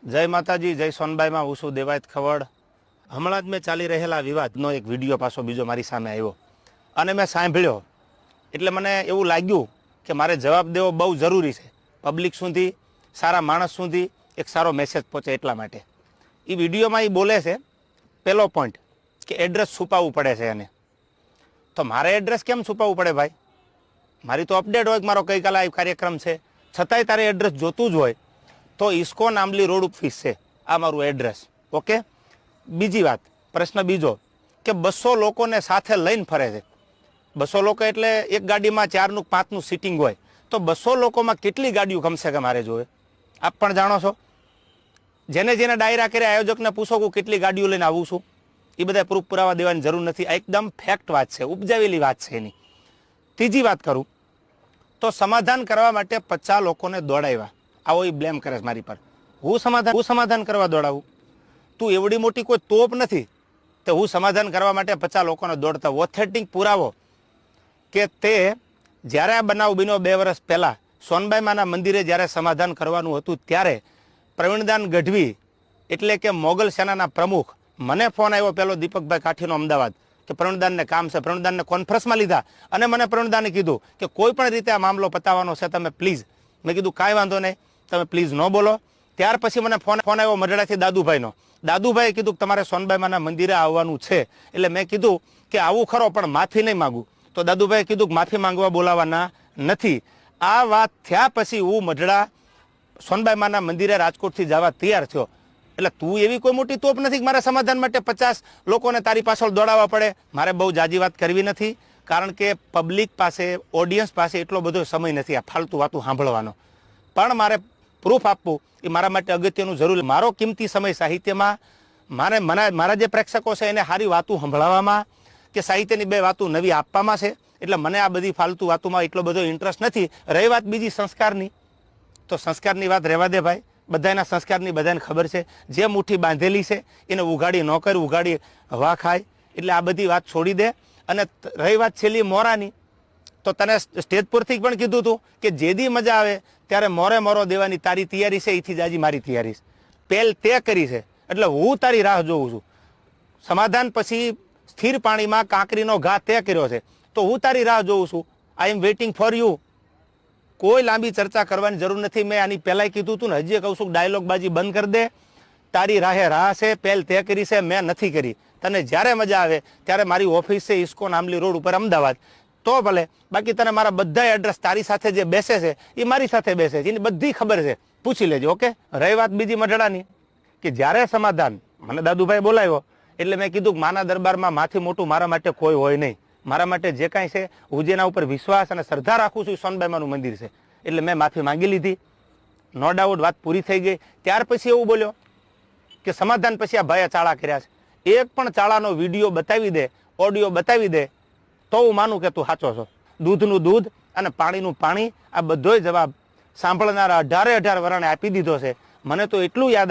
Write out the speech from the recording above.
જય માતાજી, જય સોનબાઈમાં. હું છું દેવાયત ખવડ. હમણાં જ મેં ચાલી રહેલા વિવાદનો એક વિડીયો પાછો બીજો મારી સામે આવ્યો અને મેં સાંભળ્યો એટલે મને એવું લાગ્યું કે મારે જવાબ દેવો બહુ જરૂરી છે. પબ્લિક સુધી, સારા માણસ સુધી એક સારો મેસેજ પહોંચે એટલા માટે. એ વિડીયોમાં એ બોલે છે પહેલો પોઈન્ટ કે એડ્રેસ છુપાવવું પડે છે એને. તો મારે એડ્રેસ કેમ છુપાવવું પડે ભાઈ? મારી તો અપડેટ હોય કે મારો ગઈકાલે આ કાર્યક્રમ છે, છતાંય તારે એડ્રેસ જોતું જ હોય તો ઇસ્કોન આંબલી રોડ ઓફિસ છે, આ મારું એડ્રેસ. ઓકે. બીજી વાત, પ્રશ્ન બીજો કે 200 લોકોને સાથે લઈને ફરે છે. 200 લોકો એટલે એક ગાડીમાં 4નું 5નું સીટિંગ હોય, તો 200 લોકોમાં કેટલી ગાડીઓ કમસે કમ મારે જોવે? આપ પણ જાણો છો. જેને જેને ડાયરા કર્યા આયોજકને પૂછો કે કેટલી ગાડીઓ લઈને આવું છું, એ બધા પ્રૂફ પુરાવા દેવાની જરૂર નથી. આ એકદમ ફેક્ટ વાત છે, ઉપજાવેલી વાત છે એની. ત્રીજી વાત કરું તો સમાધાન કરવા માટે 50 લોકોને દોડાવ્યા. આવો એ બ્લેમ કરે છે મારી પર. હું સમાધાન કરવા દોડાવું? તું એવડી મોટી કોઈ તોપ નથી તો હું સમાધાન કરવા માટે 50 લોકોને દોડતા. ઓથેન્ટિક પુરાવો કે તે જ્યારે આ બનાવ બન્યો 2 વર્ષ પહેલાં સોનબાઈ માના મંદિરે જ્યારે સમાધાન કરવાનું હતું ત્યારે પ્રવીણદાન ગઢવી એટલે કે મોગલ સેનાના પ્રમુખ, મને ફોન આવ્યો પહેલો દીપકભાઈ કાઠીનો અમદાવાદ કે પ્રવીણદાનને કામ છે. પ્રવીણદાનને કોન્ફરન્સમાં લીધા અને મને પ્રવીણદાને કીધું કે કોઈ પણ રીતે આ મામલો પતાવવાનો છે, તમે પ્લીઝ. મેં કીધું કાંઈ વાંધો નહીં, તમે પ્લીઝ ન બોલો. ત્યાર પછી મને ફોન આવ્યો મઢડાથી દાદુભાઈનો. દાદુભાઈએ કીધું કે તમારે સોનબાઈમાના મંદિરે આવવાનું છે. એટલે મેં કીધું કે આવું ખરો પણ માફી નહીં માગું. તો દાદુભાઈએ કીધું કે માફી માંગવા બોલાવવાના નથી. આ વાત થયા પછી હું મઢડા સોનબાઈમાના મંદિરે રાજકોટથી જવા તૈયાર થયો. એટલે તું એવી કોઈ મોટી તોપ નથી કે મારે સમાધાન માટે 50 લોકોને તારી પાછળ દોડાવવા પડે. મારે બહુ જાજી વાત કરવી નથી, કારણ કે પબ્લિક પાસે, ઓડિયન્સ પાસે એટલો બધો સમય નથી આ ફાલતુ વાતું સાંભળવાનો. પણ મારે પ્રૂફ આપવું એ મારા માટે અગત્યનું જરૂરી. મારો કિંમતી સમય સાહિત્યમાં મારા જે પ્રેક્ષકો છે એને સારી વાતું સંભળાવવામાં કે સાહિત્યની 2 વાતો નવી આપવામાં છે. એટલે મને આ બધી ફાલતુ વાતોમાં એટલો બધો ઇન્ટરેસ્ટ નથી. રહી વાત બીજી સંસ્કારની, તો સંસ્કારની વાત રહેવા દે ભાઈ. બધાના સંસ્કારની બધાને ખબર છે. જે મુઠ્ઠી બાંધેલી છે એને ઉઘાડી ન કર, ઉઘાડી હવા ખાય. એટલે આ બધી વાત છોડી દે. અને રહી વાત છેલ્લી મોરાની, તો તને સ્ટેજ પરથી પણ કીધું હતું કે જેદી મજા આવે ત્યારે મોરો દેવાની તારી તૈયારી છે, એથી જ આજે મારી તૈયારી છે. પહેલ તે કરી છે એટલે હું તારી રાહ જોઉં છું. સમાધાન પછી સ્થિર પાણીમાં કાંકરીનો ઘા તે કર્યો છે, તો હું તારી રાહ જોઉં છું. આઈ એમ વેઇટિંગ ફોર યુ. કોઈ લાંબી ચર્ચા કરવાની જરૂર નથી. મેં આની પહેલાંય કીધું હતું ને, હજી કહું છું, ડાયલોગબાજી બંધ કરી દે. તારી રાહે રાહ છે, પહેલ તે કરી છે, મેં નથી કરી. તને જ્યારે મજા આવે ત્યારે મારી ઓફિસ છે ઇસ્કોન આંબલી રોડ ઉપર અમદાવાદ, તો ભલે. બાકી તને મારા બધા એડ્રેસ તારી સાથે જે બેસે છે એ મારી સાથે બેસે છે, એની બધી ખબર છે, પૂછી લેજો. ઓકે. રહી વાત બીજી મઢડાની, કે જ્યારે સમાધાન મને દાદુભાઈ બોલાવ્યો એટલે મેં કીધું કે માના દરબારમાં માથી મોટું મારા માટે કોઈ હોય નહીં. મારા માટે જે કાંઈ છે, હું જેના ઉપર વિશ્વાસ અને શ્રદ્ધા રાખું છું એ સોનબાઈમાનું મંદિર છે. એટલે મેં માફી માંગી લીધી. નો ડાઉટ વાત પૂરી થઈ ગઈ. ત્યાર પછી એવું બોલ્યો કે સમાધાન પછી આ ભાઈએ ચાળા કર્યા છે. એક પણ ચાળાનો વિડીયો બતાવી દે, ઓડિયો બતાવી દે, તો હું માનું કે તું સાચો છો. દૂધનું દૂધ અને પાણીનું પાણી, આ બધોય જવાબ સાંભળનારા 18 વરણે આપી દીધો છે. મને તો એટલું યાદ